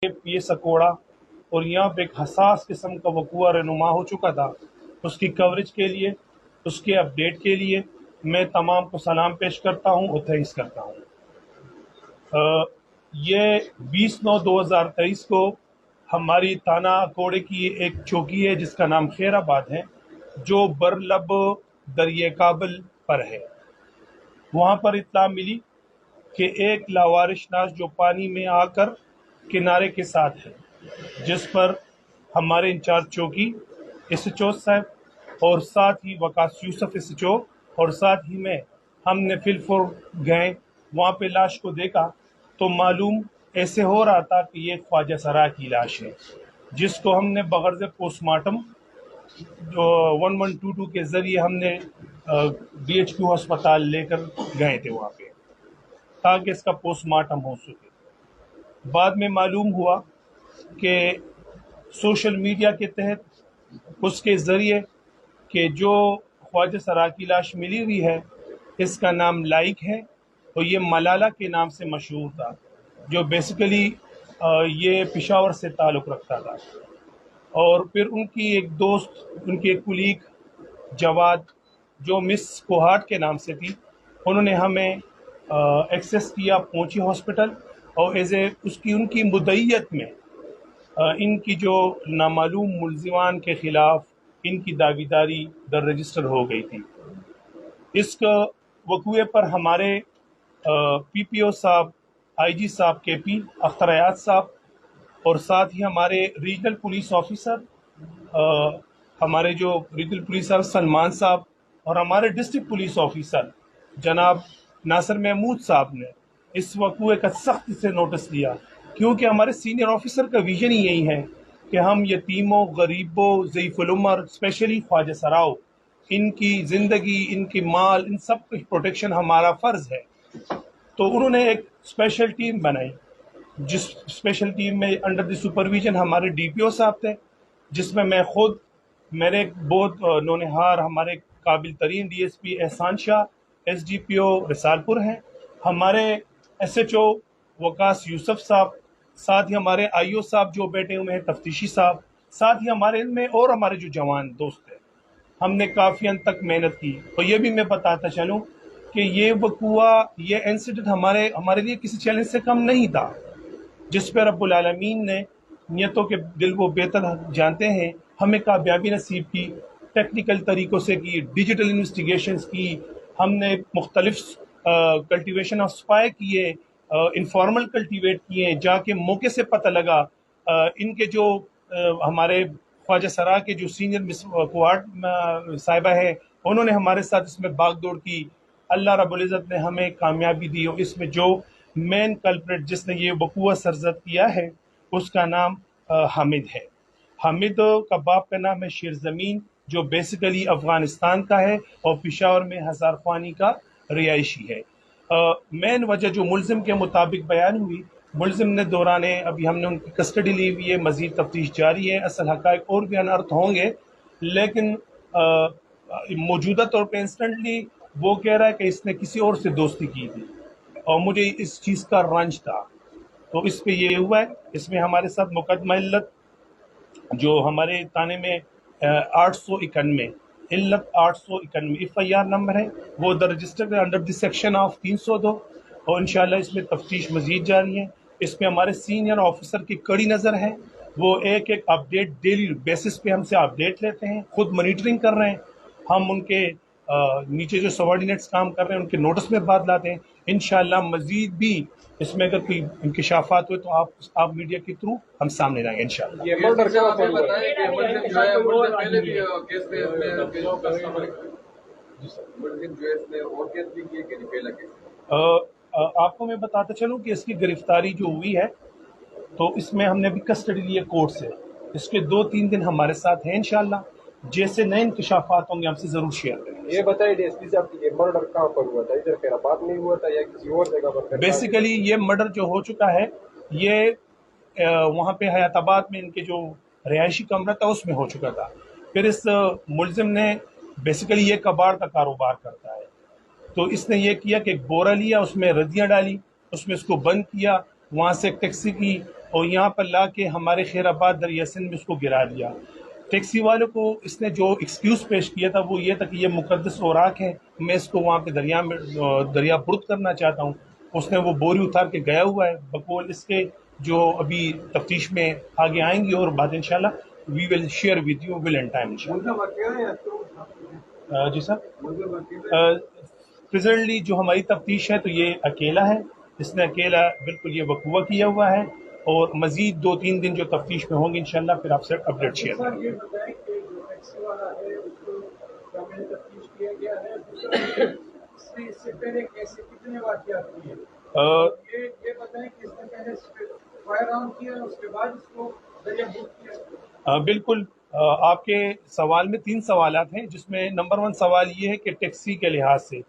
ये सकोड़ा और यहाँ पे एक हसास किस्म का वक़ूआ रहनुमा हो चुका था। उसकी कवरेज के लिए, उसके अपडेट के लिए मैं तमाम को सलाम पेश करता हूँ और थैंक्स करता हूँ। ये 20/9/2023 को हमारी थाना अकोड़े की एक चौकी है जिसका नाम खैराबाद है, जो बरलब दरिया काबल पर है। वहाँ पर इत्तला मिली कि एक लावारिश लाश जो पानी में आकर किनारे के साथ है, जिस पर हमारे इंचार्ज चौकी SHO साहब और साथ ही वकास यूसुफ SHO और साथ ही में हमने फिलफोर गए, वहाँ पे लाश को देखा तो मालूम ऐसे हो रहा था कि ये ख्वाजा सरा की लाश है, जिसको हमने बगैर पोस्टमार्टम जो 1122 के ज़रिए हमने DHQ अस्पताल लेकर गए थे वहाँ पे ताकि इसका पोस्टमार्टम हो सके। बाद में मालूम हुआ कि सोशल मीडिया के तहत उसके ज़रिए कि जो ख्वाजा सरा की लाश मिली हुई है इसका नाम लाइक है और ये मलाला के नाम से मशहूर था, जो बेसिकली ये पेशावर से ताल्लुक़ रखता था। और फिर उनकी एक दोस्त, उनकी एक कुलीग जवाद, जो मिस कोहाट के नाम से थी, उन्होंने हमें एक्सेस किया पहुंची हॉस्पिटल और उसकी उनकी मुद्दईयत में इनकी जो नामालूम मुल्ज़िमान के ख़िलाफ़ इनकी दावेदारी दर रजिस्टर हो गई थी। इस वक़ूए पर हमारे PPO साहब, IG साहब KP अख्तर हयात साहब और साथ ही हमारे रीजनल पुलिस ऑफिसर, हमारे जो रीजनल पुलिस ऑफिसर सलमान साहब और हमारे डिस्ट्रिक्ट पुलिस ऑफिसर जनाब नासिर महमूद साहब ने इस वक़ूए का सख्ती से नोटिस लिया, क्योंकि हमारे सीनियर ऑफिसर का विजन ही यही है कि हम यतीमों, गरीबों, ज़ईफ़ुल उमर, स्पेशली ख्वाजा सराओं, इनकी ज़िंदगी, इनकी माल, इन सब की प्रोटेक्शन हमारा फ़र्ज़ है। तो उन्होंने एक स्पेशल टीम बनाई, जिस स्पेशल टीम में अंडर द सुपरविजन हमारे DPO साहब थे, जिसमें मैं खुद, मेरे बहुत नौनिहार हमारे काबिल तरीन DSP एहसान शाह, SDPO रिसालपुर हैं, हमारे SHO वकास यूसुफ साहब, साथ ही हमारे IO साहब जो बैठे हुए हैं, तफ्तीशी साहब, साथ ही हमारे इनमें और हमारे जो जवान दोस्त हैं। हमने काफ़ी हद तक मेहनत की। और ये भी मैं बताता चलूँ कि ये वक़ूआ, ये इंसिडेंट हमारे लिए किसी चैलेंज से कम नहीं था, जिस पर रब्बुल आलमीन ने नियतों के दिल वो बेहतर जानते हैं, हमें कामयाबी नसीब की, टेक्निकल तरीक़ों से की, डिजिटल इन्वेस्टिगेशंस की, हमने मुख्तलिफ कल्टिवेशन ऑफ स्पाई किए, इनफॉर्मल कल्टिवेट किए, जाके मौके से पता लगा इनके जो हमारे ख्वाजा सरा के जो सीनियर मिस कोहाट साहिबा है, उन्होंने हमारे साथ इसमें भागदौड़ की। अल्लाह रब्बुल इज़्ज़त ने हमें कामयाबी दी और इसमें जो मेन कल्प्रेट जिसने ये वक़ूआ सरज़द किया है उसका नाम हामिद है। हामिद का बाप का नाम है शेर ज़मीन, जो बेसिकली अफ़गानिस्तान का है और पेशावर में हज़ार ख़्वानी का रिहायशी है। मेन वजह जो मुल्ज़िम के मुताबिक बयान हुई, मुल्ज़िम ने दौराने, अभी हमने उनकी कस्टडी ली हुई है, मज़ीद तफ्तीश जारी है, असल हक़ाइक़ और भी अनअर्थ होंगे, लेकिन मौजूदा तौर पर इंस्टेंटली वो कह रहा है कि इसने किसी और से दोस्ती की थी और मुझे इस चीज़ का रंज था। तो इस पे ये हुआ है। इसमें हमारे साथ मुकदमा इल्लत जो हमारे थाने में 891 इल्लत 891 FIR नंबर है, वो registered under the section of 302 और इंशाल्लाह इसमें तफ्तीश मजीद जारी है। इसमें हमारे सीनियर ऑफिसर की कड़ी नज़र है, वो एक एक अपडेट डेली बेसिस पे हमसे अपडेट लेते हैं, खुद मॉनिटरिंग कर रहे हैं। हम उनके नीचे जो सबॉर्डिनेट्स काम कर रहे हैं उनके नोटिस में बात लाते हैं। इंशाल्लाह मजीद भी इसमें अगर कोई इंकिशाफात हुए तो आप मीडिया के थ्रू हम सामने लाएंगे इंशाल्लाह। ये मर्डर का बताया कि मुल्ज़िम जो है पहले भी केस में जो कस्टमर मुल्ज़िम जो है इसने और केस भी किए कि पहला केस। आपको मैं बताता चलूं कि इसकी गिरफ्तारी जो हुई है तो इसमें हमने भी कस्टडी ली है कोर्ट से। इसके 2-3 दिन हमारे साथ हैं इंशाल्लाह, जैसे नए इंकशाफात होंगे हमसे जरूर शेयर करेंगे। ये बताइए DSP साहब कि ये मर्डर कहाँ पर हुआ था, इधर खैराबाद में हुआ था या किसी और जगह पर? बेसिकली ये मर्डर जो हो चुका है ये वहाँ पे हयाताबाद में इनके जो रिहायशी कमरा था उसमें हो चुका था। फिर इस मुल्ज़िम ने बेसिकली ये कबाड़ का कारोबार करता है, तो इसने ये किया कि एक बोरा लिया, उसमें रद्दियाँ डाली, उसमें इसको बंद किया وہاں سے ایک ٹیکسی کی اور یہاں پر لا کے ہمارے خیر آباد دریا سندھ میں اس کو گرا دیا. ٹیکسی والوں کو اس نے جو ایکسکیوز پیش کیا تھا وہ یہ تھا کہ یہ مقدس اوراق ہے, میں اس کو وہاں پہ دریا برد کرنا چاہتا ہوں. اس نے وہ بوری اتار کے گیا ہوا ہے بقول اس کے جو ابھی تفتیش میں آگے آئیں گی اور بات انشاءاللہ we will share with you well and time. جی سر, پریزنٹلی جو ہماری تفتیش ہے تو یہ اکیلا ہے, اس نے اکیلا بالکل یہ وقوع کیا ہوا ہے, اور مزید 2-3 دن جو تفتیش میں ہوں گے انشاءاللہ پھر آپ سے اپڈیٹ شیئر کریں گے. بالکل, آپ کے سوال میں 3 سوالات ہیں, جس میں نمبر 1 سوال یہ ہے کہ ٹیکسی کے لحاظ سے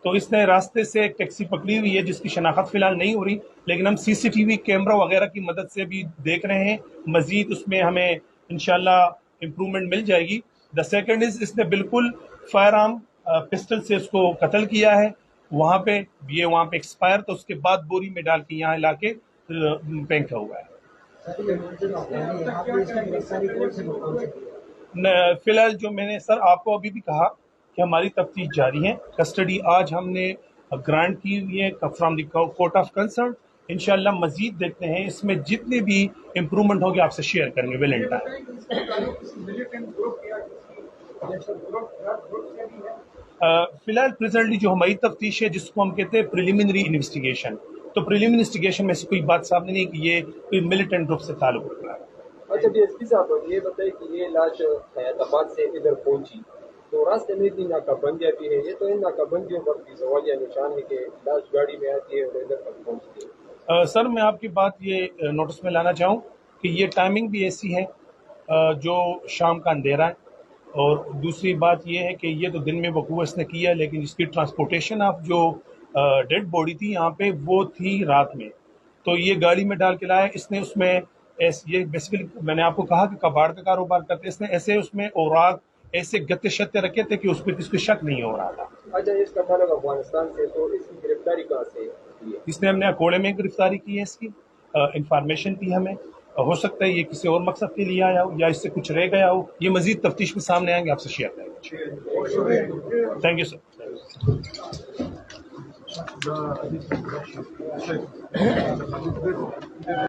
تو اس نے راستے سے ایک ٹیکسی پکڑی ہوئی ہے جس کی شناخت فی الحال نہیں ہو رہی, لیکن ہم سی سی ٹی وی کیمرہ وغیرہ کی مدد سے بھی دیکھ رہے ہیں, مزید اس میں ہمیں انشاءاللہ امپرومنٹ مل جائے گی. دا سیکنڈ از اس نے بالکل فائر آرم پسٹل سے اس کو قتل کیا ہے, وہاں پہ ایکسپائر تو اس کے بعد بوری میں ڈال کے یہاں لا کے پھینکا ہوا ہے. فی الحال جو میں نے سر آپ کو ابھی بھی کہا کہ ہماری تفتیش جاری ہے, کسٹڈی آج ہم نے گرانٹ کی ہوئی ہے from the court of concern. انشاءاللہ مزید دیکھتے ہیں, اس میں جتنے بھی امپرومنٹ ہوگی آپ سے شیئر کریں گے ول اینڈ ٹائم. فی الحال پریزنٹلی جو ہماری تفتیش ہے جس کو ہم کہتے ہیں پریلیمنری انویسٹیگیشن, تو پریلیمنری انویسٹیگیشن میں سے کوئی بات سامنے نہیں کہ یہ کوئی ملیٹنٹ گروپ سے تعلق رکھتا ہے. اچھا ڈی ایس پی صاحب یہ بتائیے کہ یہ لاش حیات آباد سے ادھر پہنچی تو راستے میں اتنی ناکہ بندیاں بھی ہے, یہ تو ان ناکہ بندیوں پر بھی سوالیہ نشان ہے کہ لاش گاڑی میں آتی ہے اور ادھر تک پہنچتی ہے. سر میں آپ کی بات یہ نوٹس میں لانا چاہوں کہ یہ ٹائمنگ بھی ایسی ہے جو شام کا اندھیرا ہے, اور دوسری بات یہ ہے کہ یہ تو دن میں وقوع اس نے کیا, لیکن اس کی ٹرانسپورٹیشن آف جو ڈیڈ باڈی تھی یہاں پہ وہ تھی رات میں, تو یہ گاڑی میں ڈال کے لایا اس نے. اس میں یہ بیسیکلی میں نے آپ کو کہا کہ کباڑ کا کاروبار کرتے, اس نے ایسے اس میں اوراق ایسے گتے شتے رکھے تھے کہ اس پہ کسی کو شک نہیں ہو رہا تھا. اچھا اس کا تعلق افغانستان سے, تو اس کی گرفتاری کہاں سے کی ہے؟ اس نے ہم نے اکوڑے میں گرفتاری کی ہے, اس کی انفارمیشن تھی ہمیں, ہو سکتا ہے یہ کسی اور مقصد کے لیے آیا ہو یا اس سے کچھ رہ گیا ہو, یہ مزید تفتیش میں سامنے آئیں گے آپ سے شیئر کریں گے. Thank you sir.